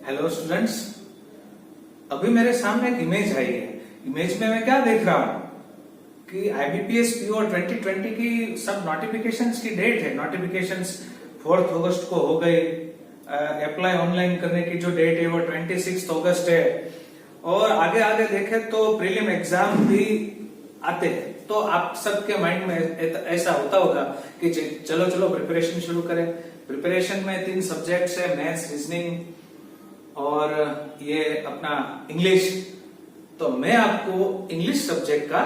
Hello students, अभी मेरे सामने एक इमेज आई है। इमेज में मैं क्या देख रहा हूँ कि IBPS PO 2020 की सब नोटिफिकेशंस की डेट है। नोटिफिकेशंस 4 अगस्त को हो गई। अप्लाई ऑनलाइन करने की जो डेट है वो 26 अगस्त है। और आगे आगे देखें तो प्रीलिम एग्जाम भी आते हैं। तो आप सबके माइंड में ऐसा होता होगा कि चलो चलो प्रिपरेशन शुरू करें। प्रिपरेशन में 3 सब्जेक्ट्स है, मैथ्स, रीजनिंग और ये अपना इंग्लिश। तो मैं आपको इंग्लिश सब्जेक्ट का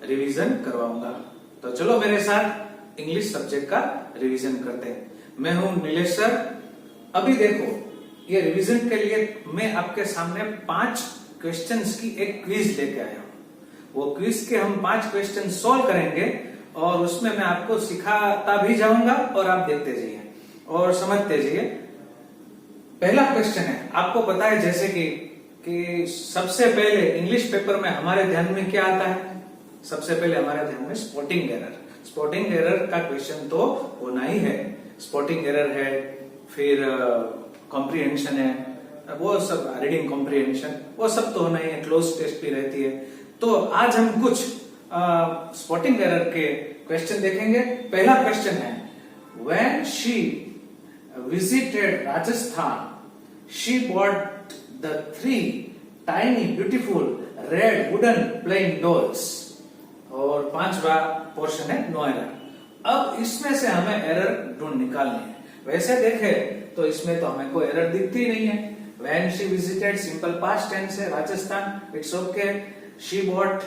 रिवीजन करवाऊंगा। तो चलो मेरे साथ इंग्लिश सब्जेक्ट का रिवीजन करते हैं। मैं हूं नीलेश सर। अभी देखो, ये रिवीजन के लिए मैं आपके सामने 5 क्वेश्चंस की एक क्विज लेके आया हूं। वो क्विज के हम 5 क्वेश्चन सॉल्व करेंगे और उसमें मैं आपको सिखाता भी जाऊंगा और आप देखते जाइए और समझते जाइए। पहला क्वेश्चन है, आपको पता है जैसे कि सबसे पहले इंग्लिश पेपर में हमारे ध्यान में क्या आता है? सबसे पहले हमारे ध्यान में स्पॉटिंग एरर। स्पॉटिंग एरर का क्वेश्चन तो होना ही है। स्पॉटिंग एरर है, फिर कॉम्प्रिहेंशन है, वो सब, रीडिंग कॉम्प्रिहेंशन, वो सब तो होना ही है। क्लोज टेस्ट भी रहती है। तो आज हम कुछ स्पॉटिंग एरर के क्वेश्चन देखेंगे। पहला क्वेश्चन है, when she visited Rajasthan, she bought the 3 tiny beautiful red wooden playing dolls। और 5वां पोर्शन है नो एरर। अब इसमें से हमें एरर ढूंढ निकालनी है। वैसे देखे तो इसमें तो हमें कोई एरर दिखती नहीं है। When she visited, simple past tense है, Rajasthan, it's okay. she bought,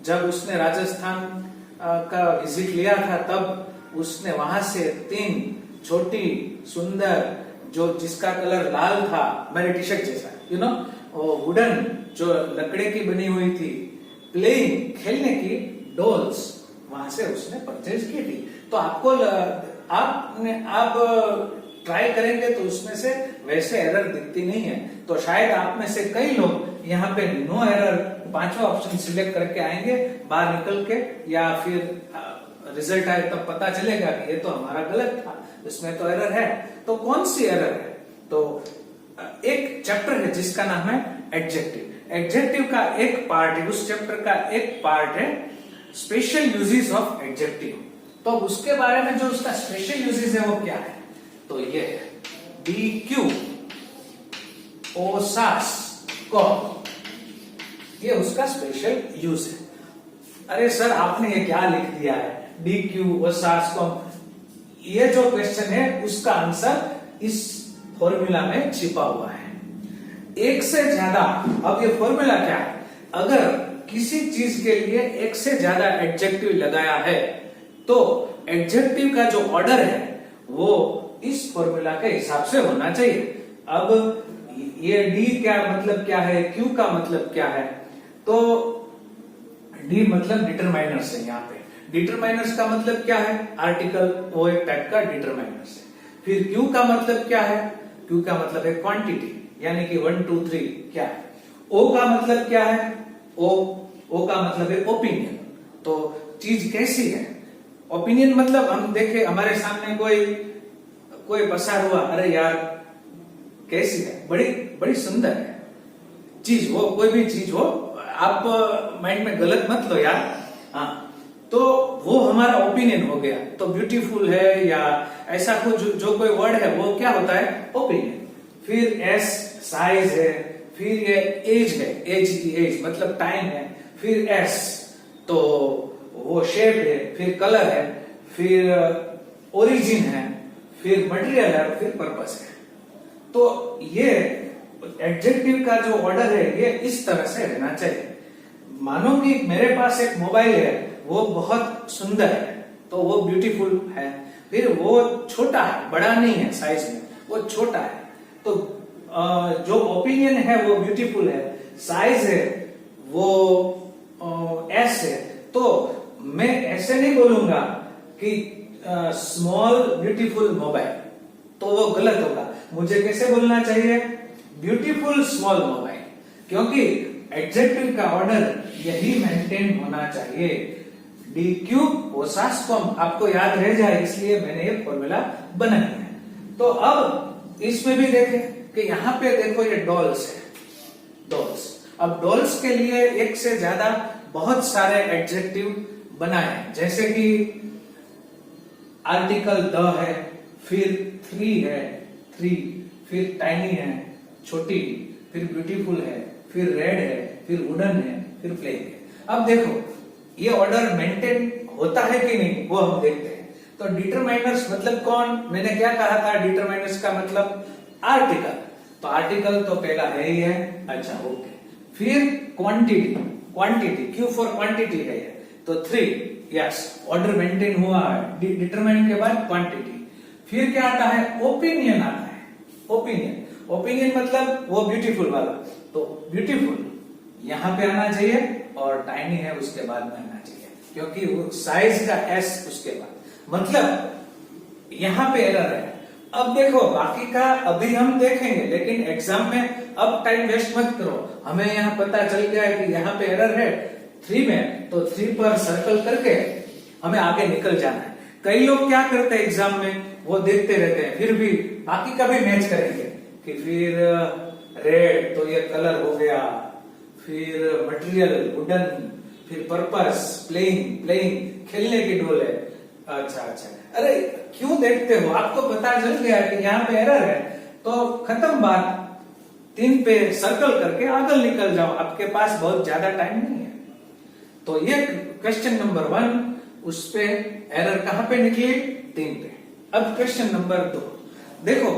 जब उसने राजस्थान का विजिट लिया था तब उसने वहां से 3 छोटी सुंदर, जो जिसका कलर लाल था, मेरे टी शर्ट जैसा, वुडन, जो लकड़े की बनी हुई थी, प्लेइंग, खेलने की डॉल्स, वहां से उसने परचेज की थी। तो आपको आप ट्राई करेंगे तो उसमें से वैसे एरर दिखती नहीं है। तो शायद आप में से कई लोग यहाँ पे नो एरर 5वां ऑप्शन सिलेक्ट करके आएंगे बाहर निकल के, या फिर रिजल्ट आए तब पता चलेगा कि ये तो हमारा गलत था, इसमें तो एरर है। तो कौन सी एरर है? तो एक चैप्टर है जिसका नाम है एडजेक्टिव। एडजेक्टिव का एक पार्ट है, उस चैप्टर का एक पार्ट है स्पेशल यूजेस ऑफ एडजेक्टिव। तो उसके बारे में जो उसका स्पेशल यूजेस है वो क्या है? तो ये है DQ, ओसास, कॉम, ये उसका स्पेशल यूज है। अरे सर, आपने ये क्या लिख दिया है? DQ, ओसास, कॉम। ये जो क्वेश्चन है उसका आंसर इस फॉर्मूला में छिपा हुआ है। एक से ज्यादा, अब ये फॉर्मूला क्या है? अगर किसी चीज के लिए एक से ज्यादा एडजेक्टिव लगाया है तो एडजेक्टिव का जो ऑर्डर है वो इस फॉर्मूला के हिसाब से होना चाहिए। अब ये D क्या मतलब क्या है, Q का मतलब क्या है? तो D मतलब डिटरमाइनर्स है। यहाँ पे डिटरमाइनर्स का मतलब क्या है? आर्टिकल, वो एक टाइप का डिटरमाइनर्स है। फिर Q का मतलब क्या है? Q का मतलब है क्वांटिटी, यानी कि 1 2 3 क्या है। O का मतलब क्या है? O का मतलब है ओपिनियन। तो चीज कैसी है? ओपिनियन मतलब हम देखे हमारे सामने कोई पसार हुआ, अरे यार कैसी है, बड़ी बड़ी सुंदर है चीज, वो कोई भी चीज हो, आप माइंड में गलत मत लो यार। हाँ, तो वो हमारा ओपिनियन हो गया। तो ब्यूटीफुल है या ऐसा कुछ जो कोई वर्ड है वो क्या होता है? ओपिनियन। फिर S साइज है, फिर ये एज है, एज मतलब टाइम है। फिर S तो वो शेप है, फिर कलर है, फिर ओरिजिन है, फिर मटेरियल है, फिर पर्पस है। तो ये एडजेक्टिव का जो ऑर्डर है ये इस तरह से रहना चाहिए। मानो कि मेरे पास एक मोबाइल है, वो बहुत सुंदर है तो वो ब्यूटीफुल है। फिर वो छोटा है, बड़ा नहीं है साइज में, वो छोटा है। तो जो ओपिनियन है वो ब्यूटीफुल है, साइज है वो S है। तो मैं ऐसे नहीं बोलूंगा कि स्मॉल ब्यूटीफुल मोबाइल, तो वो गलत होगा। मुझे कैसे बोलना चाहिए? ब्यूटीफुल स्मॉल मोबाइल, क्योंकि एडजेक्टिव का ऑर्डर यही मेंटेन होना चाहिए। DQ, ओसास, कॉम आपको याद रह जाए, इसलिए मैंने ये फॉर्मूला बनाया है। तो अब इसमें भी देखें कि यहाँ पे देखो ये डॉल्स है, डॉल्स। अब डॉल्स के लिए एक से ज्यादा बहुत सारे एडजेक्टिव बनाए, जैसे कि आर्टिकल द है, फिर थ्री है, थ्री, फिर टाइनी है, छोटी, फिर ब्यूटीफुल है, फिर रेड है, फिर वुडन है, फिर प्लेइंग है। अब देखो ये ऑर्डर मेंटेन होता है कि नहीं वो हम देखते हैं। तो डिटरमाइनर्स मतलब कौन, मैंने क्या कहा था, डिटरमाइनर्स का मतलब आर्टिकल। तो आर्टिकल तो पहला है ही है, अच्छा ओके। फिर quantity, quantity, Q for quantity है ये, तो थ्री, यस ऑर्डर मेंटेन हुआ है, डिटरमाइन के बाद क्वांटिटी। फिर क्या आता है, ओपिनियन आता है, ओपिनियन। ओपिनियन मतलब वो ब्यूटीफुल वाला, तो ब्यूटीफुल यहां पे आना चाहिए और टाइनी है उसके बाद में आना चाहिए, क्योंकि वो साइज का एस उसके बाद, मतलब यहां पे एरर है। अब देखो बाकी का अभी हम देखेंगे, लेकिन एग्जाम में अब टाइम वेस्ट मत करो। हमें यहाँ पता चल गया है कि यहाँ पे एरर है थ्री में, तो थ्री पर सर्कल करके हमें आगे निकल जाना है। कई लोग क्या करते हैं एग्जाम में, वो देखते रहते हैं, फिर भी बाकी का भी मैच करेंगे कि फिर रेड तो ये कलर हो गया, फिर मटेरियल वुडन, फिर पर्पस प्लेइंग, प्लेइंग खेलने की डोल है। अच्छा अच्छा, अरे क्यों देखते हो, आपको पता चल गया कि यहाँ पे एरर है, तो खत्म बात। तीन पे सर्कल करके आगे निकल जाओ, आपके पास बहुत ज्यादा टाइम नहीं है। तो ये क्वेश्चन नंबर 1, उस पे एरर कहां पे निकली, तीन पे। अब क्वेश्चन नंबर 2 देखो,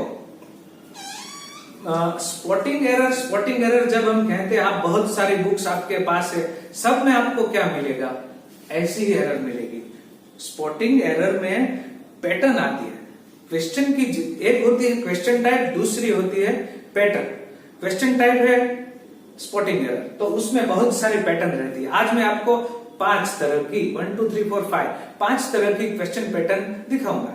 स्पॉटिंग एरर। स्पॉटिंग एरर जब हम कहते हैं, आप बहुत सारी बुक्स आपके पास है, सब में आपको क्या मिलेगा, ऐसी ही एरर मिलेगी। स्पॉटिंग एरर में पैटर्न आती है, क्वेश्चन की एक होती है क्वेश्चन टाइप, दूसरी होती है पैटर्न। क्वेश्चन टाइप है स्पॉटिंग एरर, तो उसमें बहुत सारी पैटर्न रहती है। आज मैं आपको 5 तरह की 1 2 3 4 5 5 तरह की क्वेश्चन पैटर्न दिखाऊंगा।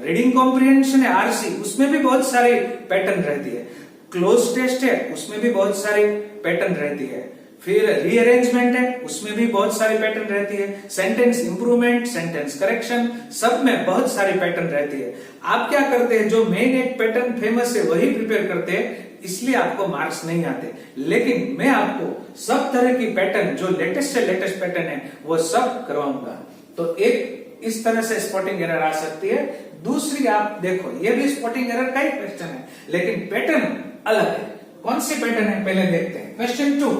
रीडिंग कॉम्प्रिहेंशन है आरसी, उसमें भी बहुत सारी पैटर्न रहती है। क्लोज टेस्ट है, उसमें भी बहुत सारी पैटर्न रहती है। फिर रीअरेंजमेंट है, उसमें भी बहुत सारी पैटर्न रहती है। सेंटेंस इंप्रूवमेंट, सेंटेंस करेक्शन, सब में बहुत सारी पैटर्न रहती है। आप क्या करते हैं, जो मेन एक पैटर्न फेमस है वही प्रिपेयर करते हैं, इसलिए आपको मार्क्स नहीं आते। लेकिन मैं आपको सब तरह की पैटर्न, जो लेटेस्ट से लेटेस्ट पैटर्न है, वो सब करवाऊंगा। तो एक इस तरह से स्पॉटिंग एरर आ सकती है। दूसरी आप देखो, ये भी स्पॉटिंग एरर का ही क्वेश्चन है, लेकिन पैटर्न अलग है। कौन सी पैटर्न है पहले देखते हैं। Question 2,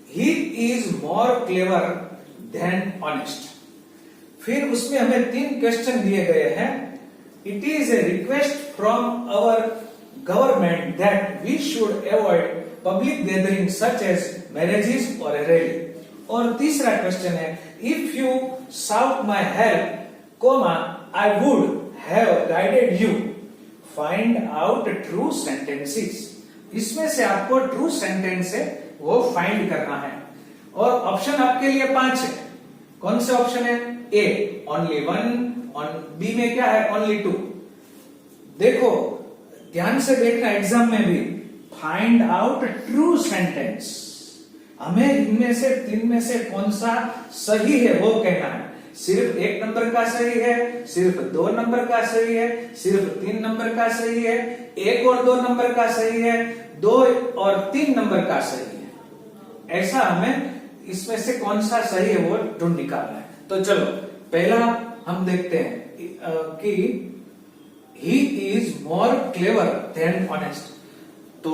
he is more clever than honest. फिर उसमें हमें 3 क्वेश्चन दिए गए हैं। It is a request from our government that we should avoid public gathering such as marriages और रैली। और तीसरा क्वेश्चन है, if you sought my help comma I would have guided you, find out true sentences. इसमें से आपको true sentence है वो find करना है। और ऑप्शन आपके लिए 5 है। कौन से ऑप्शन है, ए ओनली 1, बी में क्या है ओनली 2। देखो ध्यान से देखना, एग्जाम में भी फाइंड आउट ट्रू सेंटेंस, हमें इनमें से 3 में से कौन सा सही है वो कहना है। सिर्फ 1 नंबर का सही है, सिर्फ 2 नंबर का सही है, सिर्फ 3 नंबर का सही है, 1 और 2 नंबर का सही है, 2 और 3 नंबर का सही है। ऐसा हमें इसमें से कौन सा सही है वो ढूंढ निकालना है। तो चलो पहला हम देखते हैं कि he is more clever than honest. तो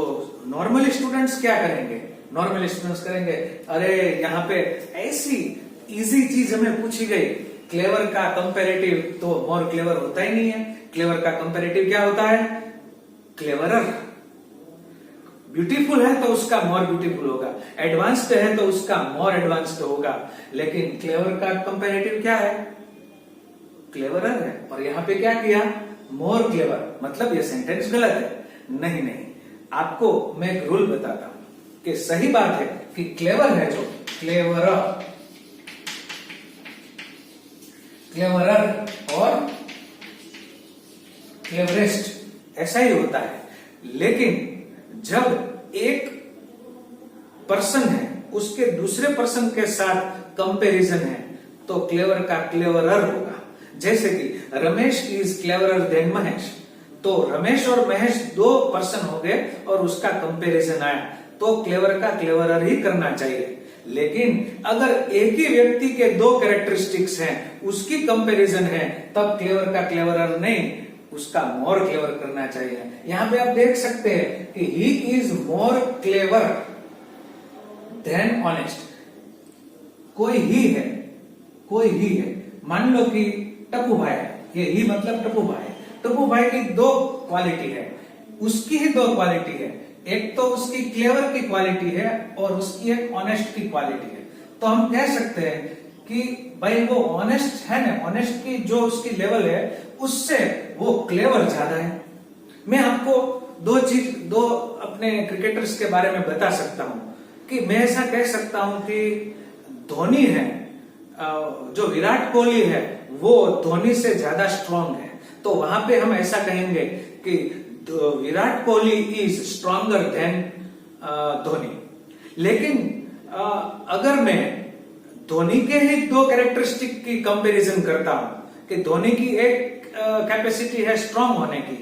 नॉर्मल स्टूडेंट्स क्या करेंगे, नॉर्मल स्टूडेंट्स करेंगे, अरे यहाँ पे ऐसी इजी चीज हमें पूछी गई, क्लेवर का कंपैरेटिव तो मोर क्लेवर होता ही नहीं है। क्लेवर का कंपैरेटिव क्या होता है, क्लेवरर। ब्यूटीफुल है तो उसका मोर ब्यूटीफुल होगा, एडवांस्ड है तो उसका मोर एडवांस्ड होगा। लेकिन क्लेवर का कंपैरेटिव क्या है, क्लेवरर है। और यहाँ पे क्या किया, मोर क्लेवर, मतलब ये सेंटेंस गलत है। नहीं नहीं, आपको मैं एक रूल बताता हूं कि सही बात है कि क्लेवर है जो क्लेवरर, क्लेवरर और क्लेवरेस्ट ऐसा ही होता है। लेकिन जब एक पर्सन है उसके दूसरे पर्सन के साथ कंपैरिजन है तो क्लेवर का क्लेवरर होगा। जैसे कि Ramesh is cleverer than Mahesh, तो रमेश और महेश दो पर्सन हो गए और उसका कंपैरिजन आया, तो क्लेवर का क्लेवरर ही करना चाहिए। लेकिन अगर एक ही व्यक्ति के दो कैरेक्टरिस्टिक्स हैं, उसकी कंपैरिजन है, तब क्लेवर का क्लेवरर नहीं, उसका मोर क्लेवर करना चाहिए। यहां पे आप देख सकते हैं कि he is more clever than honest. कोई ही है, कोई ही है। मान लो कि टप्पू भाई है, ये ही मतलब टप्पू भाई। टप्पू भाई की दो क्वालिटी है, उसकी ही दो क्वालिटी है, एक तो उसकी क्लेवर की क्वालिटी है और उसकी एक ऑनेस्ट की क्वालिटी है। तो हम कह सकते हैं कि भाई वो ऑनेस्ट है ना, ऑनेस्ट की जो उसकी लेवल है उससे वो क्लेवर ज्यादा है। मैं आपको दो अपने क्रिकेटर्स के बारे में बता सकता हूं कि मैं ऐसा कह सकता हूं कि धोनी है, जो विराट कोहली है वो धोनी से ज्यादा स्ट्रांग है। तो वहां पे हम ऐसा कहेंगे कि Virat Kohli is stronger than Dhoni. लेकिन अगर मैं धोनी के ही दो कैरेक्टरिस्टिक की कंपैरिजन करता हूं कि धोनी की एक कैपेसिटी है स्ट्रांग होने की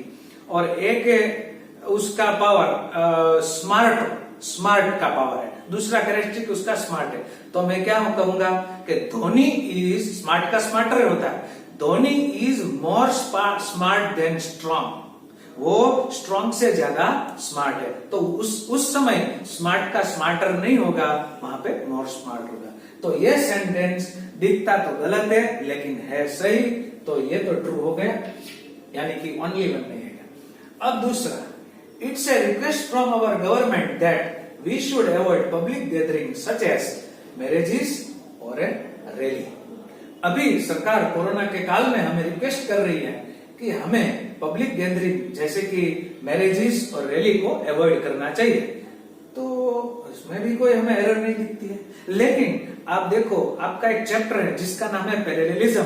और एक उसका पावर स्मार्ट का पावर है, दूसरा कैरेक्टरिस्टिक उसका स्मार्ट है, तो मैं क्या कहूंगा कि धोनी इज स्मार्ट का स्मार्टर होता है, Dhoni is more smart than strong. वो स्ट्रांग से ज्यादा स्मार्ट है। तो उस समय स्मार्ट का स्मार्टर नहीं होगा, वहां पे मोर स्मार्ट होगा। तो ये सेंटेंस दिखता तो गलत है लेकिन है सही, तो ये तो ट्रू हो गया, यानी कि ओनली वन नहीं है। अब दूसरा, it's a request from our government that we should avoid public gathering such as marriages और ए रैली। अभी सरकार कोरोना के काल में हमें रिक्वेस्ट कर रही है कि हमें पब्लिक गैदरिंग जैसे कि मैरिजेस और रैली को अवॉइड करना चाहिए। तो इसमें भी कोई हमें एरर नहीं दिखती है। लेकिन आप देखो, आपका एक चैप्टर है जिसका नाम है पैरेललिज्म,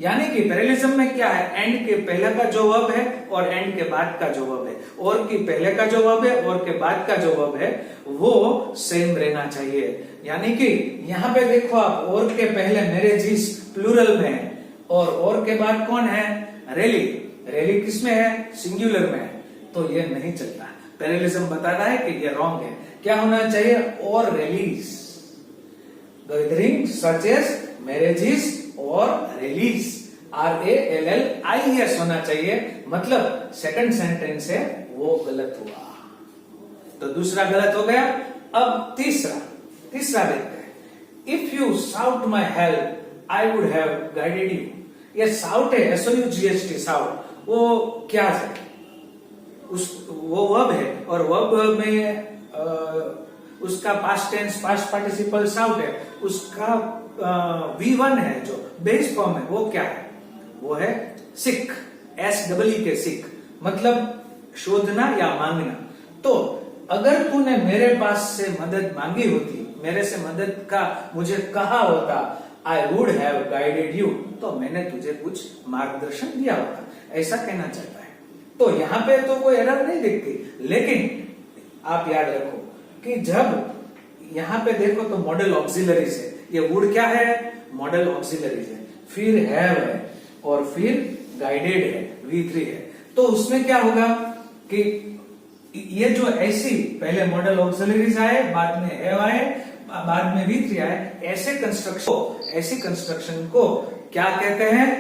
यानी कि पैरेललिज्म में क्या है, एंड के पहले का जो वर्ब है और एंड के बाद का जो वर्ब है, और की पहले का जो वर्ब है और के बाद का जो वर्ब है वो सेम रहना चाहिए। यानी कि यहाँ पे देखो आप, और के पहले मैरिजेस प्लूरल में है और के बाद कौन है, रैली। रैली किसमें है, सिंगुलर में है, तो ये नहीं चलता। पैरेललिज्म बताता है कि ये रॉन्ग है। क्या होना चाहिए, और rallies, gathering such as marriages और रैलीज, RALLIES होना चाहिए। मतलब सेकंड सेंटेंस है वो गलत हुआ, तो दूसरा गलत हो गया। अब तीसरा देखते हैं, if you sought my help I would have guided you. ये साउट है, SOUGHT साउट, वो क्या है, वो वर्ब है और वर्ब में उसका past tense past participle sought है, उसका V1 है जो बेस फॉर्म है, वो क्या है, वो है सिक, SEE के सिक, मतलब शोधना या मांगना। तो अगर तूने मेरे पास से मदद मांगी होती, मेरे से मदद का मुझे कहा होता, आई वुड हैव गाइडेड यू, तो मैंने तुझे कुछ मार्गदर्शन दिया होता, ऐसा कहना चाहता है। तो यहाँ पे तो कोई एरर नहीं दिखती। लेकिन आप याद रखो कि जब यहाँ पे देखो तो मॉडल ऑक्सिलरीज है, ये वुड क्या है, मॉडल ऑक्सिलरीज है, फिर हैव है और फिर गाइडेड है, V3 है। तो उसमें क्या होगा कि ये जो ऐसी पहले मॉडल ऑक्सिलरीज आए, बाद में हैव आए, बाद में V3 आए, ऐसी कंस्ट्रक्शन को क्या कहते हैं,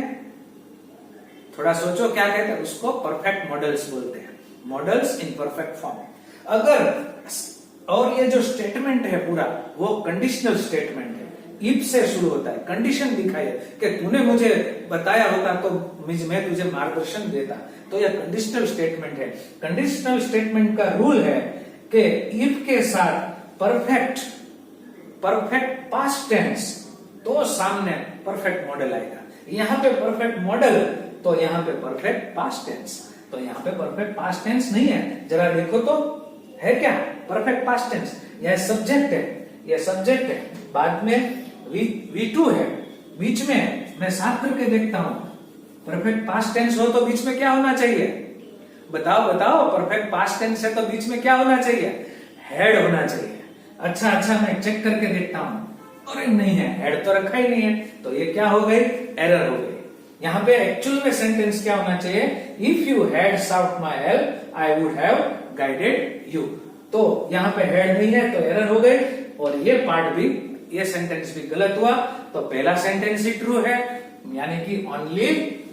थोड़ा सोचो क्या कहते हैं, उसको परफेक्ट मॉडल्स बोलते हैं, मॉडल्स इन परफेक्ट फॉर्म। अगर और ये जो स्टेटमेंट है पूरा वो कंडीशनल स्टेटमेंट है, इफ से शुरू होता है, कंडीशन दिखाई है कि तूने मुझे बताया होता तो मैं तुझे मार्गदर्शन देता, तो यह कंडीशनल स्टेटमेंट है। कंडीशनल स्टेटमेंट का रूल है कि इफ के साथ परफेक्ट पास्ट टेंस, तो सामने परफेक्ट मॉडल आएगा। यहाँ पे परफेक्ट मॉडल, तो यहाँ पे परफेक्ट पास्ट टेंस, तो यहाँ पे परफेक्ट पास्ट टेंस नहीं है, जरा देखो तो है क्या परफेक्ट पास्ट टेंस, यह सब्जेक्ट है, बाद में V2 है, बीच में मैं साफ करके देखता हूं, परफेक्ट पास्ट टेंस हो तो बीच में क्या होना चाहिए, बताओ परफेक्ट पास्ट टेंस है तो बीच में क्या होना चाहिए, हेड होना चाहिए। अच्छा मैं चेक करके देखता हूं, अरे नहीं है, हेड तो रखा ही नहीं है, तो ये क्या हो गई, एरर हो गई। यहाँ पे एक्चुअल में सेंटेंस क्या होना चाहिए, if you had sought my help I would have guided you. तो यहाँ पे हैड नहीं है तो एरर हो गई, और ये पार्ट भी, ये सेंटेंस भी गलत हुआ। तो पहला सेंटेंस ही ट्रू है, यानी कि ओनली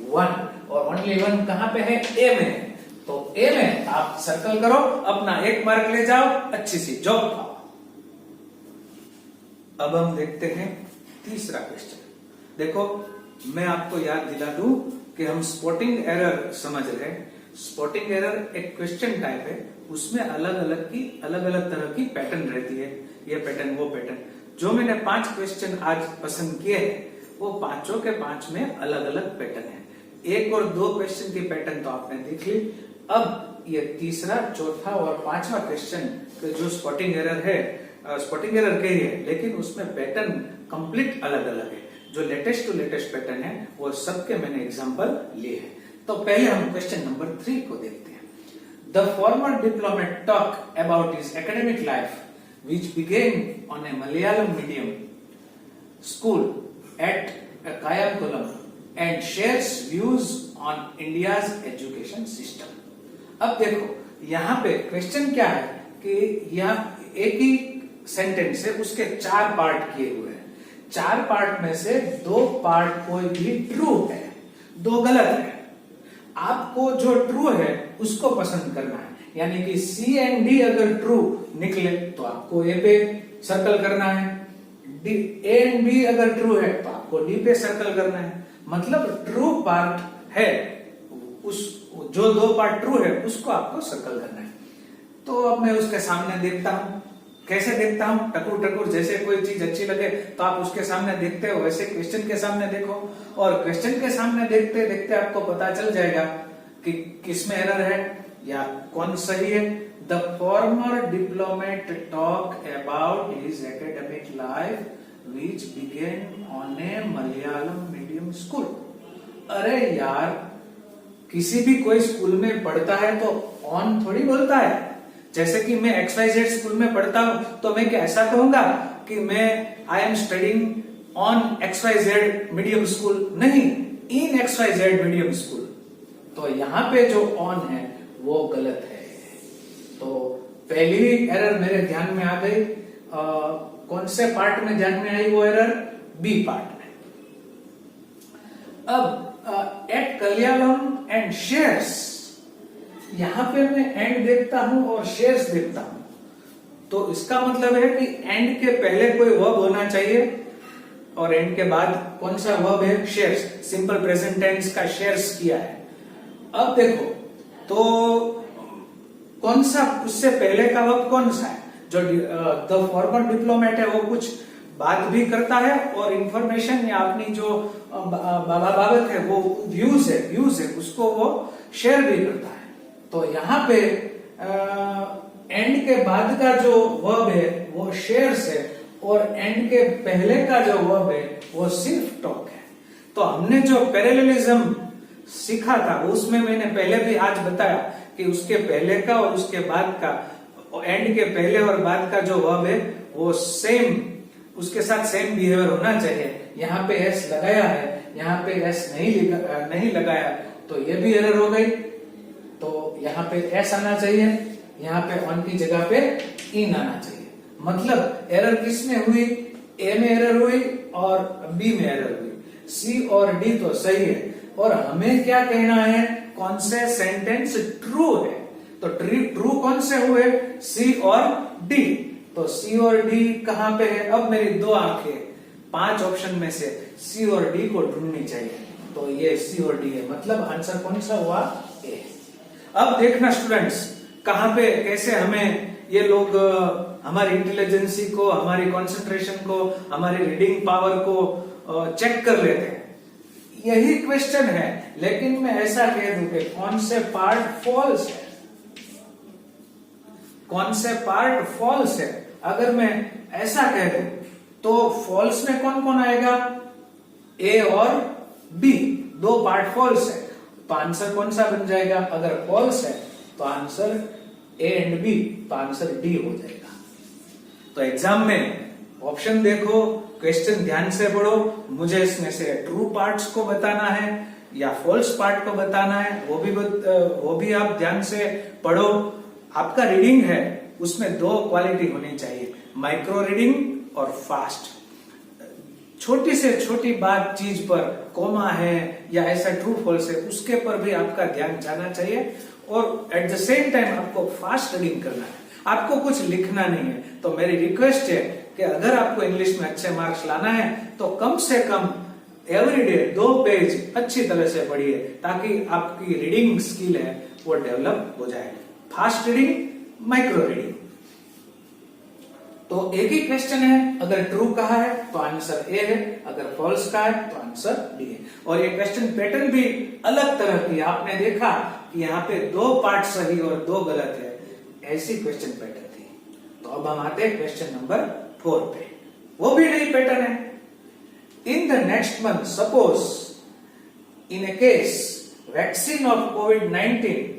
वन, और ओनली वन कहां पे है, ए में है। तो ए में आप सर्कल करो, अपना 1 मार्क ले जाओ, अच्छी सी जॉब पाओ। अब हम देखते हैं तीसरा क्वेश्चन। देखो मैं आपको याद दिला दूं कि हम स्पॉटिंग एरर समझ रहे हैं। स्पॉटिंग एरर एक क्वेश्चन टाइप है, उसमें अलग अलग तरह की पैटर्न रहती है, ये पैटर्न वो पैटर्न। जो मैंने 5 क्वेश्चन आज पसंद किए हैं वो पांचों के 5 में अलग अलग पैटर्न है। 1 और 2 क्वेश्चन की पैटर्न तो आपने देख ली। अब ये तीसरा, चौथा और 5वां क्वेश्चन जो स्पॉटिंग एरर है, स्पॉटिंग एरर कही है, लेकिन उसमें पैटर्न कंप्लीट अलग अलग है। जो लेटेस्ट टू लेटेस्ट पैटर्न है वो सबके मैंने एग्जांपल लिए हैं। तो पहले हम क्वेश्चन नंबर 3 को देखते हैं। The former diplomat talk about his academic life which began on a Malayalam medium school at Kayankulam and shares views on India's education system। अब देखो यहाँ पे क्वेश्चन क्या है कि यहाँ एक ही सेंटेंस है, उसके 4 पार्ट किए हुए हैं। 4 पार्ट में से 2 पार्ट कोई भी ट्रू है, 2 गलत है। आपको जो ट्रू है उसको पसंद करना है, यानी कि सी एंड डी अगर ट्रू निकले तो आपको ए पे सर्कल करना है, ए एंड बी अगर ट्रू है तो आपको डी पे सर्कल करना है। मतलब ट्रू पार्ट है, उस जो 2 पार्ट ट्रू है उसको आपको सर्कल करना है। तो अब मैं उसके सामने देखता हूं, कैसे देखता हूं, टकुर टकुर, जैसे कोई चीज अच्छी लगे तो आप उसके सामने देखते हो, वैसे क्वेश्चन के सामने देखो, और क्वेश्चन के सामने देखते देखते आपको पता चल जाएगा कि किसमें एरर है या कौन सही है। The former diplomat talk about his academic life which begin on A Malayalam medium school. अरे यार, किसी भी कोई स्कूल में पढ़ता है तो ऑन थोड़ी बोलता है। जैसे कि मैं XYZ स्कूल में पढ़ता हूं तो मैं क्या ऐसा कहूंगा कि मैं I am studying on XYZ medium school? नहीं, इन XYZ मीडियम स्कूल। तो यहाँ पे जो ऑन है वो गलत है। तो पहली एरर मेरे ध्यान में आ गई। कौन से पार्ट में ध्यान में आई वो एरर? बी पार्ट में। अब एट कल्याणम एंड शेयर्स, यहां पे मैं एंड देखता हूं और शेयर्स देखता हूं, तो इसका मतलब है कि एंड के पहले कोई वर्ब होना चाहिए और एंड के बाद कौन सा वर्ब है? शेयर्स। सिंपल प्रेजेंट टेंस का शेयर्स किया है। अब देखो तो कौन सा, उससे पहले का वर्ब कौन सा है? जो द फॉर्मर डिप्लोमेट है वो कुछ बात भी करता है और इंफॉर्मेशन या अपनी जो बाबत है वो व्यूज है उसको वो शेयर भी करता है। तो यहाँ पे एंड के बाद का जो वर्ब है वो शेयर्स है और एंड के पहले का जो वर्ब है वो सिर्फ टॉक है। तो हमने जो पैरेललिज्म सीखा था उसमें मैंने पहले भी आज बताया कि उसके पहले का और उसके बाद का, एंड के पहले और बाद का जो वर्ब है वो सेम, उसके साथ सेम बिहेवियर होना चाहिए। यहाँ पे एस लगाया है, यहाँ पे एस नहीं लगाया, तो ये भी एरर हो गई। तो यहाँ पे एस आना चाहिए, यहाँ पे ऑन की जगह पे इन आना चाहिए। मतलब एरर किस में हुई? ए में एरर हुई और बी में एरर हुई। सी और डी तो सही है, और हमें क्या कहना है? कौन से सेंटेंस ट्रू है? तो ट्रू कौन से हुए? सी और डी। तो सी और डी कहां पे है? अब मेरी 2 आंखें 5 ऑप्शन में से सी और डी को ढूंढनी चाहिए। तो ये सी और डी है, मतलब आंसर कौन सा हुआ? ए। अब देखना स्टूडेंट्स, कहां पे कैसे हमें ये लोग हमारी इंटेलिजेंसी को, हमारी कंसंट्रेशन को, हमारी रीडिंग पावर को चेक कर लेते हैं। यही क्वेश्चन है, लेकिन मैं ऐसा कह दूं कि कौन से पार्ट फॉल्स है, कौन से पार्ट फॉल्स है। अगर मैं ऐसा कह दूं तो फॉल्स में कौन कौन आएगा? ए और बी, 2 पार्ट फॉल्स है, तो आंसर कौन सा बन जाएगा? अगर फॉल्स है तो आंसर ए एंड बी, तो आंसर डी हो जाएगा। तो एग्जाम में ऑप्शन देखो, क्वेश्चन ध्यान से पढ़ो, मुझे इसमें से ट्रू पार्ट्स को बताना है, या फॉल्स पार्ट को बताना है, वो भी आप ध्यान से पढ़ो। आपका रीडिंग है उसमें दो क्वालिटी होनी चाहिए, माइक्रो रीडिंग और फास्ट। छोटी से छोटी बात चीज पर कोमा है या ऐसा ट्रू फॉल्स है उसके पर भी आपका ध्यान जाना चाहिए, और एट द सेम टाइम आपको फास्ट रीडिंग करना है, आपको कुछ लिखना नहीं है। तो मेरी रिक्वेस्ट है कि अगर आपको इंग्लिश में अच्छे मार्क्स लाना है तो कम से कम एवरीडे 2 पेज अच्छी तरह से पढ़िए, ताकि आपकी रीडिंग स्किल है वो डेवलप हो जाए। Fast reading, micro reading. तो एक ही क्वेश्चन है, अगर ट्रू कहा है तो आंसर ए है, अगर फॉल्स कहा है तो आंसर डी है। और ये क्वेश्चन पैटर्न भी अलग तरह की, आपने देखा कि यहाँ पे 2 पार्ट सही और 2 गलत है, ऐसी क्वेश्चन पैटर्न थी। तो अब हम आते हैं क्वेश्चन नंबर 4 पे, वो भी नई पैटर्न है। In the next month suppose in A case vaccine of COVID-19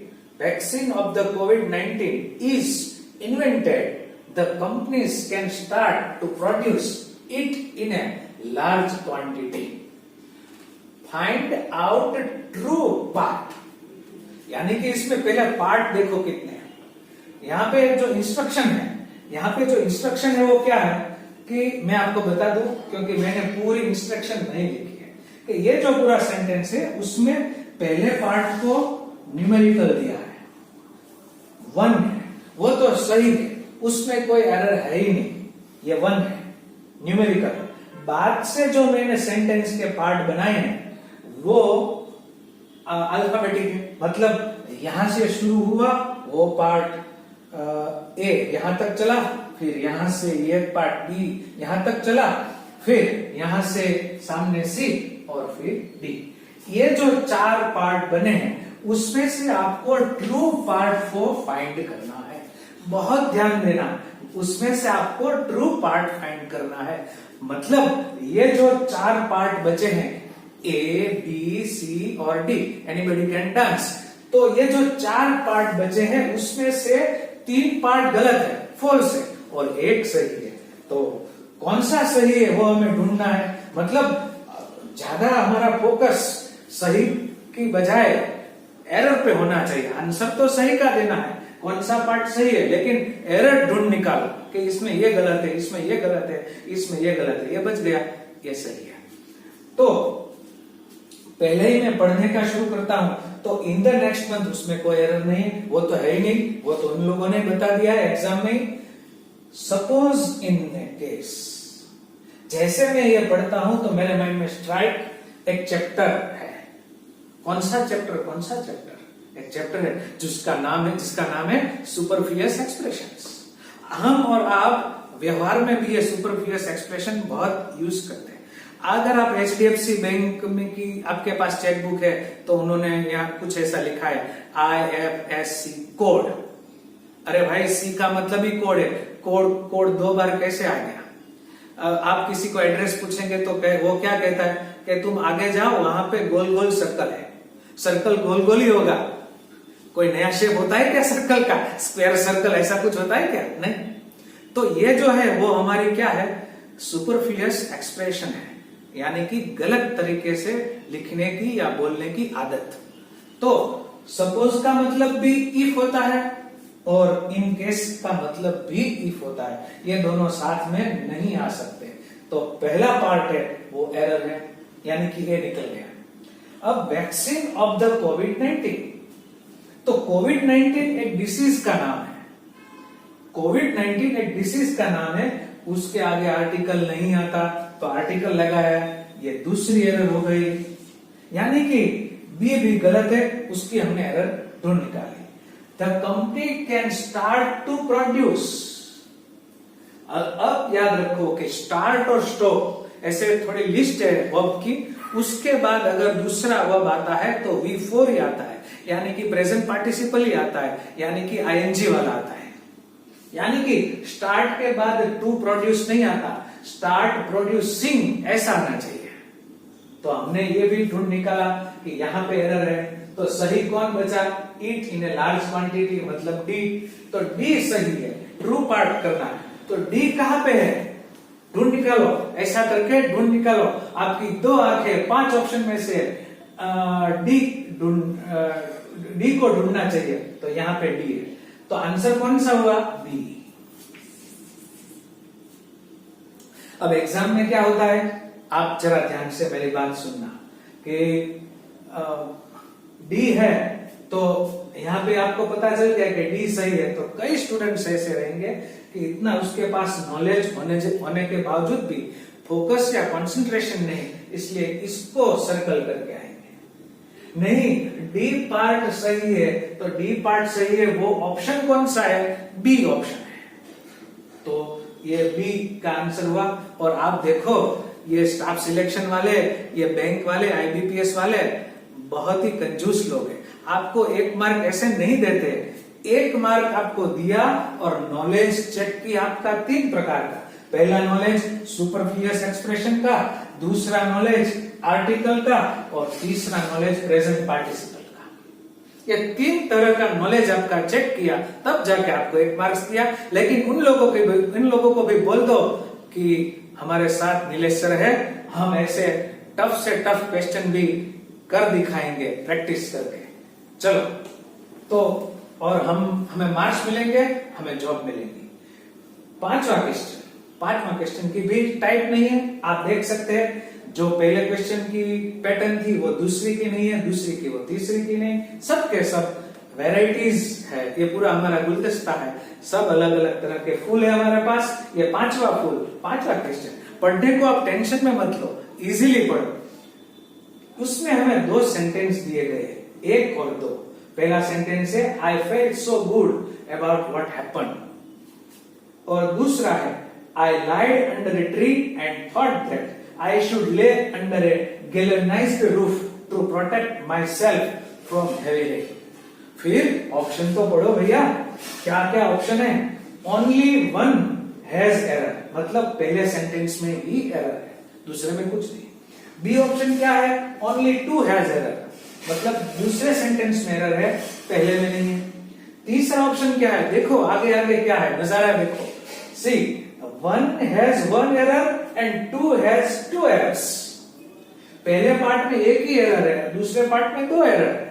is invented, the companies can start to produce it in a large quantity. Find out true part. यानी कि इसमें पहले part देखो कितने हैं। यहाँ पे जो इंस्ट्रक्शन है वो क्या है कि मैं आपको बता दूं, क्योंकि मैंने पूरी इंस्ट्रक्शन नहीं लिखी है, कि ये जो पूरा सेंटेंस है उसमें पहले पार्ट को न्यूमेरिकल दिया है, 1 है, वो तो सही है, उसमें कोई एरर है ही नहीं, ये 1 है न्यूमेरिकल। बाद से जो मैंने सेंटेंस के पार्ट बनाए हैं वो अल्फाबेटिक है, मतलब यहां से शुरू हुआ वो पार्ट ए यहां तक चला, फिर यहां से ये पार्ट बी यहां तक चला, फिर यहां से सामने सी और फिर डी। ये जो 4 पार्ट बने हैं उसमें से आपको ट्रू पार्ट को फाइंड करना है। बहुत ध्यान देना, उसमें से आपको ट्रू पार्ट फाइंड करना है। मतलब ये जो 4 पार्ट बचे हैं ए बी सी और डी, एनीबॉडी कैन डांस, तो ये जो 4 पार्ट बचे हैं उसमें से 3 पार्ट गलत है, फॉल्स है, और 1 सही है। तो कौन सा सही है वो हमें ढूंढना है। मतलब ज्यादा हमारा फोकस सही की बजाय एरर पे होना चाहिए। आंसर तो सही का देना है, कौन सा पार्ट सही है, लेकिन एरर ढूंढ निकालो कि इसमें ये गलत है, इसमें ये गलत है, इसमें ये गलत है, ये बच गया, ये सही है। तो पहले ही मैं पढ़ने का शुरू करता हूं, तो इन द नेक्स्ट मंथ उसमें कोई एरर नहीं है, वो तो है ही नहीं, वो तो उन लोगों ने बता दिया है एग्जाम में। सपोज इन ए केस, जैसे मैं ये पढ़ता हूं तो मेरे माइंड में स्ट्राइक एक चैप्टर है। कौन सा चैप्टर? एक चैप्टर है जिसका नाम है सुपरफ्लुअस एक्सप्रेशंस। हम और आप व्यवहार में भी ये सुपरफ्लुअस एक्सप्रेशन बहुत यूज करते हैं। अगर आप HDFC बैंक में की आपके पास चेकबुक है तो उन्होंने यहाँ कुछ ऐसा लिखा है IFSC कोड। अरे भाई, सी का मतलब ही कोड है, कोड 2 बार कैसे आ गया? आप किसी को एड्रेस पूछेंगे तो वो क्या कहता है कि तुम आगे जाओ, वहां पे गोल गोल सर्कल है, सर्कल गोल गोल ही होगा। कोई नया शेप होता है क्या सर्कल का? स्क्वायर सर्कल ऐसा कुछ होता है क्या? नहीं। तो ये जो है वो हमारी क्या है? सुपरफ्लुअस एक्सप्रेशन है, यानी कि गलत तरीके से लिखने की या बोलने की आदत। तो सपोज का मतलब भी इफ होता है और इन केस का मतलब भी इफ होता है, ये दोनों साथ में नहीं आ सकते। तो पहला पार्ट है वो एरर है, यानी कि ये निकल गया। अब वैक्सीन ऑफ द कोविड-19, तो कोविड-19 एक डिसीज का नाम है, कोविड-19 एक डिसीज का नाम है, उसके आगे आर्टिकल नहीं आता तो आर्टिकल लगाया, ये दूसरी एरर हो गई, यानी कि बी भी गलत है, उसकी हमने एरर ढूंढ निकाली। The company can start to produce. अब याद रखो कि स्टार्ट और स्टॉप ऐसे थोड़ी लिस्ट है वर्ब की, उसके बाद अगर दूसरा वर्ब आता है तो V4 ही आता है, यानी कि प्रेजेंट पार्टिसिपल ही आता है, यानी कि ING वाला आता है। यानी कि स्टार्ट के बाद टू प्रोड्यूस नहीं आता, स्टार्ट प्रोड्यूसिंग ऐसा आना चाहिए। तो हमने ये भी ढूंढ निकाला कि यहाँ पे एरर है, तो सही कौन बचा? ईट इन ए लार्ज क्वांटिटी, मतलब डी। तो डी सही है, ट्रू पार्ट करना है। तो डी कहाँ पे है? ढूंढ निकालो, ऐसा करके ढूंढ निकालो। आपकी 2 आंखें 5 ऑप्शन में से डी को ढूंढना चाहिए, तो यहाँ पे डी है, तो आंसर कौन सा हुआ? बी। अब एग्जाम में क्या होता है, आप जरा ध्यान से मेरी बात सुनना कि डी है तो यहाँ पे आपको पता चल गया कि डी सही है, तो कई स्टूडेंट्स ऐसे रहेंगे कि इतना उसके पास नॉलेज होने के बावजूद भी फोकस या कंसंट्रेशन नहीं, इसलिए इसको सर्कल करके आएंगे। नहीं, डी पार्ट सही है, तो डी पार्ट सही है, वो ऑप्शन कौन सा है? बी ऑप्शन है, तो ये बी का आंसर हुआ। और आप देखो ये स्टाफ सिलेक्शन वाले, ये बैंक वाले, आईबीपीएस वाले बहुत ही कंजूस लोग हैं। आपको 1 मार्क ऐसे नहीं देते, 1 मार्क आपको दिया और नॉलेज चेक किया आपका 3 प्रकार का। पहला नॉलेज सुपरफ्लुअस एक्सप्रेशन का, दूसरा नॉलेज आर्टिकल का, और तीसरा नॉलेज प्रेजेंट पार्टिसिपल का। ये 3 तरह का नॉलेज आपका चेक किया, तब जाके आपको 1 मार्क्स दिया। लेकिन इन लोगों को भी बोल दो कि हमारे साथ नीलेश सर है, हम ऐसे टफ से टफ क्वेश्चन भी कर दिखाएंगे प्रैक्टिस करके। चलो, तो और हमें मार्क्स मिलेंगे, हमें जॉब मिलेगी। पांचवा क्वेश्चन की भी टाइप नहीं है, आप देख सकते हैं। जो पहले क्वेश्चन की पैटर्न थी वो दूसरी की नहीं है, दूसरी की वो तीसरी की नहीं, सब के सब वेराइटीज है। ये पूरा हमारा गुलदस्ता है, सब अलग अलग तरह के फूल है हमारे पास। ये 5वां फूल, 5वां क्वेश्चन। पढ़ने को आप टेंशन में मत लो, इजीली पढ़ो। उसमें हमें 2 सेंटेंस दिए गए हैं, 1 और 2। पहला सेंटेंस है I felt so good about what happened, और दूसरा है I lied under a tree and thought that I should lay under a galvanized roof to protect myself from heavy rain. फिर ऑप्शन तो पढ़ो भैया, क्या क्या ऑप्शन है? Only one has error, मतलब पहले सेंटेंस में ही एरर है, दूसरे में कुछ नहीं। बी ऑप्शन क्या है? Only 2 has error, मतलब दूसरे सेंटेंस में एरर है, पहले में नहीं है। तीसरा ऑप्शन क्या है? देखो आगे आगे क्या है, नजारा देखो। सी 1 has 1 error and 2 has 2 errors. पहले पार्ट में एक ही एरर है, दूसरे पार्ट में 2 एरर है।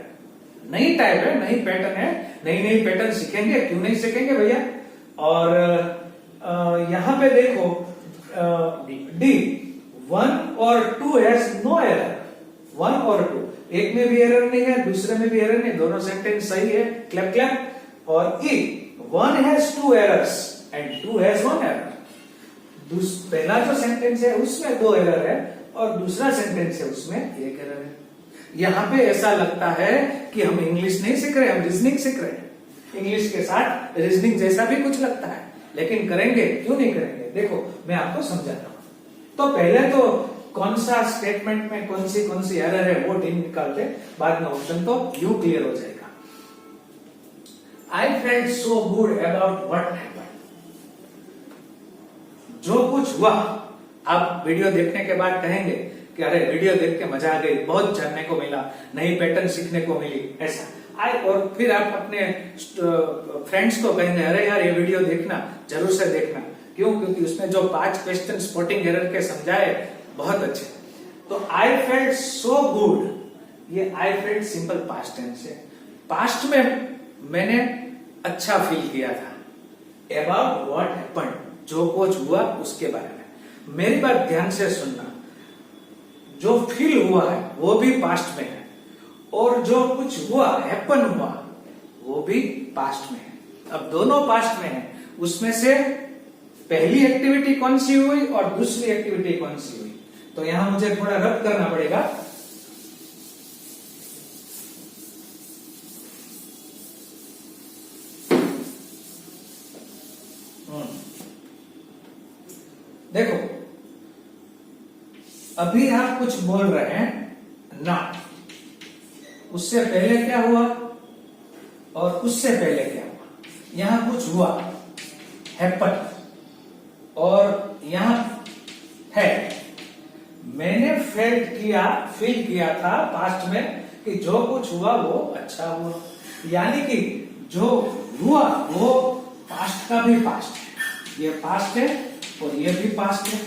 नई टाइप है, नई पैटर्न है, नई पैटर्न सीखेंगे, क्यों नहीं सीखेंगे भैया। और यहां पे देखो डी 1 और 2 हैज नो एरर, 1 और 2, एक में भी एरर नहीं है, दूसरे में भी एरर नहीं, दोनों सेंटेंस सही है, क्लैप क्लैप। और ई 1 has 2 errors and 2 has 1 error. पहला जो सेंटेंस है उसमें 2 एरर है और दूसरा सेंटेंस है उसमें 1 एरर है। यहाँ पे ऐसा लगता है कि हम इंग्लिश नहीं सीख रहे, हम रीजनिंग सीख रहे हैं। इंग्लिश के साथ रीजनिंग जैसा भी कुछ लगता है, लेकिन करेंगे, क्यों नहीं करेंगे? देखो मैं आपको समझाता हूं। तो पहले तो कौन सा स्टेटमेंट में कौन सी एरर है वो ढूंढ निकालते, बाद में ऑप्शन तो यू क्लियर हो जाएगा। आई felt so good about what happened, जो कुछ हुआ। आप वीडियो देखने के बाद कहेंगे कि अरे वीडियो देख के मजा आ गई, बहुत जानने को मिला, नई पैटर्न सीखने को मिली, ऐसा। और फिर आप अपने फ्रेंड्स को कहेंगे अरे यार ये वीडियो देखना, जरूर से देखना। क्यों? क्योंकि उसमें जो 5 क्वेश्चन स्पॉटिंग एरर के समझाए बहुत अच्छे। तो आई फेल्ट सो गुड, ये I felt simple past tense है। पास्ट में मैंने अच्छा फील किया था। अबाउट व्हाट हैपेंड, जो कुछ हुआ उसके बारे में। मेरी बात ध्यान से सुनना, जो फील हुआ है वो भी पास्ट में है, और जो कुछ हुआ, हैपन हुआ, वो भी पास्ट में है। अब दोनों पास्ट में है, उसमें से पहली एक्टिविटी कौन सी हुई और दूसरी एक्टिविटी कौन सी हुई, तो यहां मुझे थोड़ा रब करना पड़ेगा। देखो अभी आप कुछ बोल रहे हैं ना, उससे पहले क्या हुआ और उससे पहले क्या हुआ। यहां कुछ हुआ, हैपन, और यहां है मैंने फील किया था पास्ट में कि जो कुछ हुआ वो अच्छा हुआ। यानी कि जो हुआ वो पास्ट का भी पास्ट है, ये पास्ट है और ये भी पास्ट है,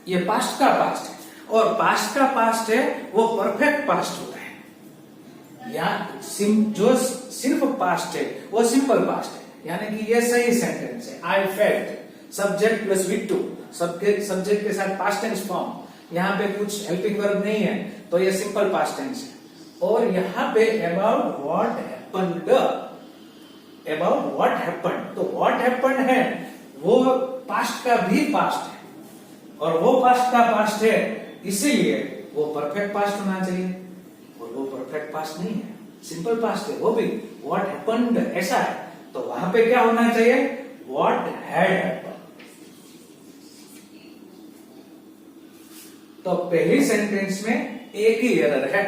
ये पास्ट का पास्ट है। और पास्ट का पास्ट है वो परफेक्ट पास्ट होता है। या जो सिर्फ पास्ट है वो सिंपल पास्ट है, यानी कि ये सही सेंटेंस है। I felt, subject plus V2, subject के साथ पास्ट टेंस फॉर्म, यहाँ पे कुछ हेल्पिंग वर्ब नहीं है तो ये सिंपल पास्ट टेंस है। और यहाँ पे about what happened, about what happened, तो व्हाट हैपेंड है वो पास्ट का भी पास्ट है और वो पास्ट का पास्ट है, इसीलिए वो परफेक्ट पास्ट होना चाहिए। और वो परफेक्ट पास्ट नहीं है, सिंपल पास्ट है, वो भी व्हाट हैपेंड ऐसा है, तो वहां पे क्या होना चाहिए, व्हाट हैड हैपेंड। तो पहली सेंटेंस में एक ही एरर है,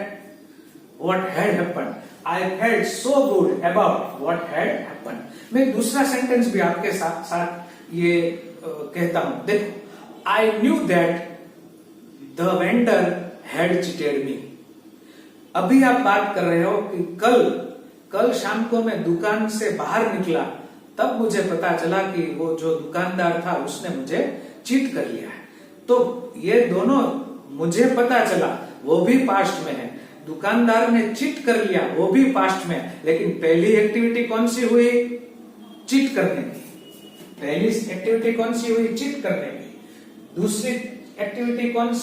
what had happened. I felt so good about what had happened. मैं दूसरा सेंटेंस भी आपके साथ ये कहता हूं, देखो, I knew that the vendor had cheated मी। अभी आप बात कर रहे हो कि कल शाम को मैं दुकान से बाहर निकला, तब मुझे पता चला कि वो जो दुकानदार था उसने मुझे चीट कर लिया है। तो ये दोनों मुझे पता चला वो भी पास्ट में है, दुकानदार ने चीट कर लिया वो भी पास्ट में, लेकिन पहली एक्टिविटी कौन सी हुई, चीट करने की। पहली एक्टिविटी कौन सी हुई, चीट करने की। दूसरी एक्टिविटी कौन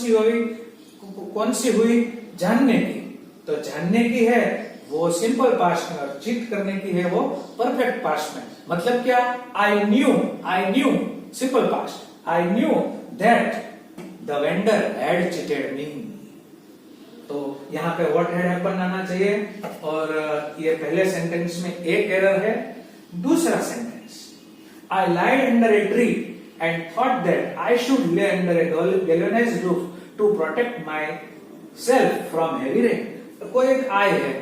सी हुई, जानने की। तो जानने की है वो सिंपल पास्ट में और चीट करने की है वो परफेक्ट पास्ट में। मतलब क्या, I knew simple past, I knew that the vendor had cheated मी। तो यहाँ पे व्हाट हैड हैपेंड आना चाहिए। और ये पहले सेंटेंस में एक एरर है। दूसरा sentence, I lied under a tree and thought that I should lay under a galvanised roof to protect myself from heavy rain. कोई एक आय है,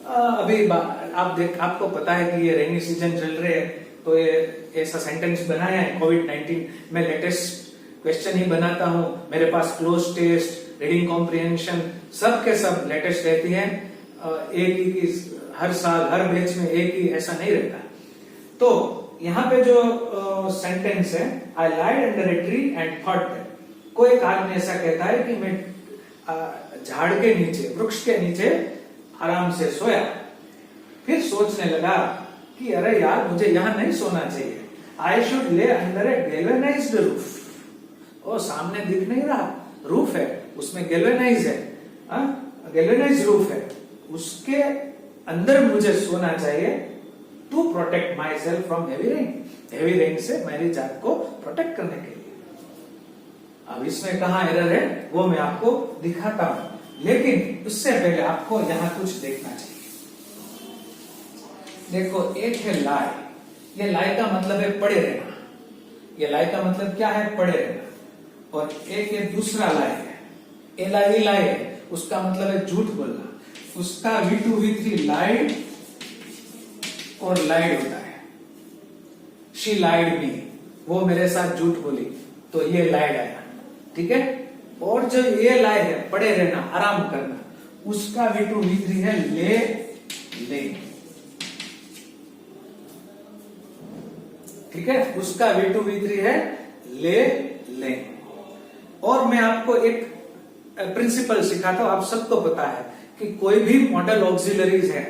अभी आपको पता है कि ये रेनी सीजन चल रहे हैं, तो ये ऐसा सेंटेंस बनाया है। कोविड-19 में लेटेस्ट क्वेश्चन ही बनाता हूं, मेरे पास क्लोज टेस्ट, रीडिंग कॉम्प्रिहेंशन सब के सब लेटेस्ट रहती है। एक ही हर साल हर बैच में एक ही ऐसा नहीं रहता। तो यहाँ पे जो सेंटेंस है, I lied under a tree and thought that, कोई एक आदमी ऐसा कहता है कि मैं झाड़ के नीचे, वृक्ष के नीचे आराम से सोया, फिर सोचने लगा कि अरे यार मुझे यहाँ नहीं सोना चाहिए, आई should lay under a galvanised roof. और सामने दिख नहीं रहा, रूफ है उसमें गैल्वेनाइज है, गैल्वेनाइज रूफ है, उसके अंदर मुझे सोना चाहिए to protect myself from heavy rain, heavy rain से मेरी जात को प्रोटेक्ट करने के लिए। अब इसमें कहाँ एरर है वो मैं आपको दिखाता हूं, लेकिन उससे पहले आपको यहाँ कुछ देखना चाहिए। देखो, एक है लाई, ये लाई का मतलब है पड़े रहना, ये लाई का मतलब क्या है, पड़े रहना। और एक ये दूसरा लाई है, एलाई लाई है, उसका मतलब है झूठ बोलना। उसका V2 V3 लाइड और लाइड होता है। शी लाइड मी, वो मेरे साथ झूठ बोली, तो ये लाइड आया, ठीक है। और जो ये लाई है, पड़े रहना, आराम करना, उसका V2 V3 है ले, ठीक है, उसका V2 V3 है ले। और मैं आपको एक प्रिंसिपल सिखाता हूं, आप सबको पता है कि कोई भी मॉडल ऑक्सिलरीज है।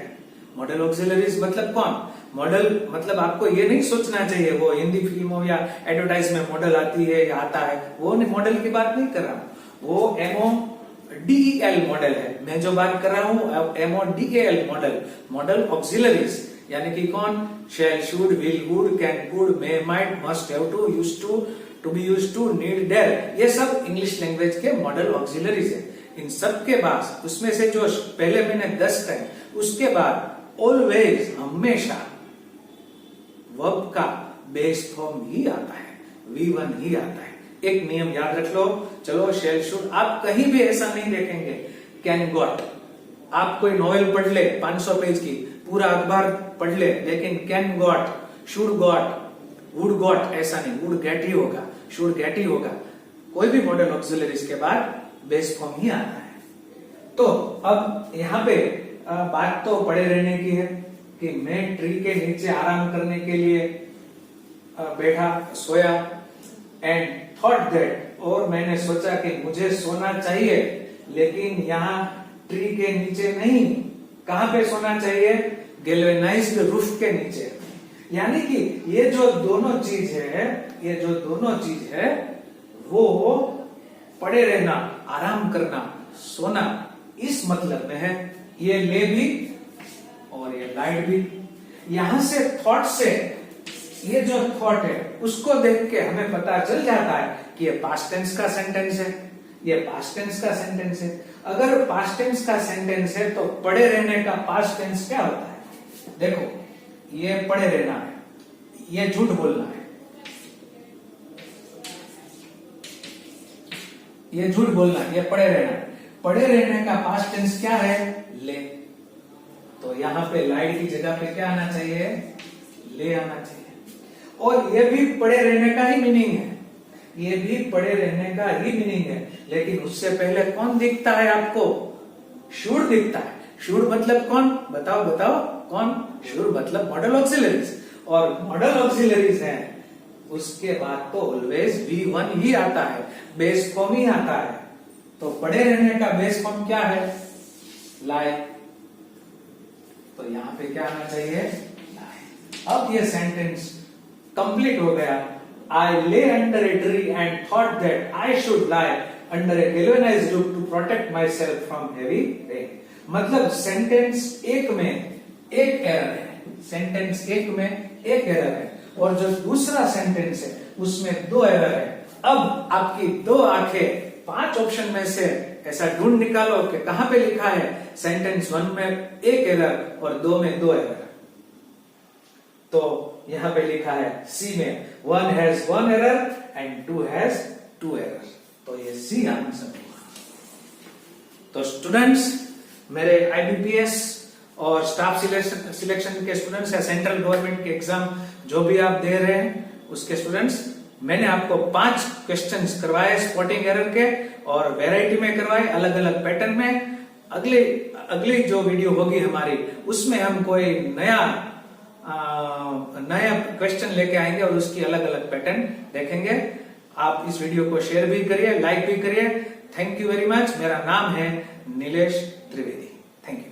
मॉडल ऑक्सिलरीज मतलब कौन, मॉडल मतलब आपको ये नहीं सोचना चाहिए वो हिंदी फिल्मों या एडवर्टाइज में मॉडल आती है या आता है, वो मॉडल की बात नहीं कर रहा हूं। वो MODEL मॉडल है, मैं जो बात कर रहा हूं MODEL मॉडल, मॉडल ऑक्सिलरीज, यानी कि कौन, shall, should, will, would, can, could, may, might, must, have to, used to be used to, need, dare, ये सब इंग्लिश लैंग्वेज के मॉडल ऑक्सिलरीज है। इन सब के बाद उसमें से जो पहले मैंने 10 कहे, उसके बाद ऑलवेज, हमेशा वर्ब का बेस फॉर्म ही आता है, V1 ही आता है। एक नियम याद रख लो, चलो, शैल, शुड, आप कहीं भी ऐसा नहीं देखेंगे कैन, गॉट। आप कोई नॉवेल पढ़ ले 500 पेज की, पूरा अखबार पढ़ ले, लेकिन can got, should got, would got ऐसा नहीं, वुड गेट ही होगा, शुड गेट ही होगा। कोई भी मॉडल ऑक्सिलरीज के बाद बेस फॉर्म ही आता है। तो अब यहाँ पे बात तो पड़े रहने की है कि मैं ट्री के नीचे आराम करने के लिए बैठा, सोया, एंड थॉट दैट, और मैंने सोचा कि मुझे सोना चाहिए, लेकिन यहाँ ट्री के नीचे नहीं, कहां पे सोना चाहिए? गैल्वेनाइज्ड रूफ के नीचे। यानी कि ये जो दोनों चीज है वो पड़े रहना, आराम करना, सोना, इस मतलब में है। ये ले भी और ये लाइट भी। यहां से थॉट से, ये जो थॉट है उसको देख के हमें पता चल जाता है कि ये पास्ट टेंस का सेंटेंस है, ये पास्ट टेंस का सेंटेंस है। अगर पास्ट टेंस का सेंटेंस है तो पड़े रहने का पास्ट टेंस क्या होता है? देखो, ये पड़े रहना है, ये झूठ बोलना है, ये झूठ बोलना है, ये पड़े रहना है। पड़े रहने का पास्ट टेंस क्या है? ले। तो यहां पे लाइट की जगह पे क्या आना चाहिए? ले आना चाहिए। और ये भी पड़े रहने का ही मीनिंग है, ये भी पड़े रहने का ही मीनिंग है। लेकिन उससे पहले कौन दिखता है आपको? शुड दिखता है। शुड मतलब कौन? बताओ बताओ, कौन? शुड मतलब मॉडल ऑक्सिलरीज, और मॉडल ऑक्सिलरीज है उसके बाद तो ऑलवेज V1 ही आता है, बेस फॉर्म ही आता है। तो पड़े रहने का बेस फॉर्म क्या है? लाई। तो यहां पे क्या आना चाहिए? लाई। अब ये सेंटेंस कंप्लीट हो गया। I lay under a tree and thought that I should lie under a galvanized roof to protect myself from heavy rain. मतलब सेंटेंस एक में एक एरर है, सेंटेंस एक में एक एरर है, और जो दूसरा सेंटेंस है उसमें दो एरर है। अब आपकी दो आंखें 5 ऑप्शन में से ऐसा ढूंढ निकालो कि कहां पे लिखा है सेंटेंस 1 में एक एरर और 2 में 2 एरर। तो यहां पे लिखा है सी में 1 has 1 error and 2 has 2 error। तो ये सी आंसर होगा। तो स्टूडेंट्स, मेरे आईबीपीएस और स्टाफ सिलेक्शन के स्टूडेंट्स या सेंट्रल गवर्नमेंट के एग्जाम जो भी आप दे रहे हैं उसके स्टूडेंट्स, मैंने आपको 5 क्वेश्चंस करवाए स्पॉटिंग एरर के, और वैरायटी में करवाए, अलग अलग पैटर्न में। अगली जो वीडियो होगी हमारी, उसमें हम कोई नया क्वेश्चन लेके आएंगे और उसकी अलग अलग पैटर्न देखेंगे। आप इस वीडियो को शेयर भी करिए, लाइक भी करिए। Thank you very much. मेरा नाम है नीलेश त्रिवेदी। Thank you.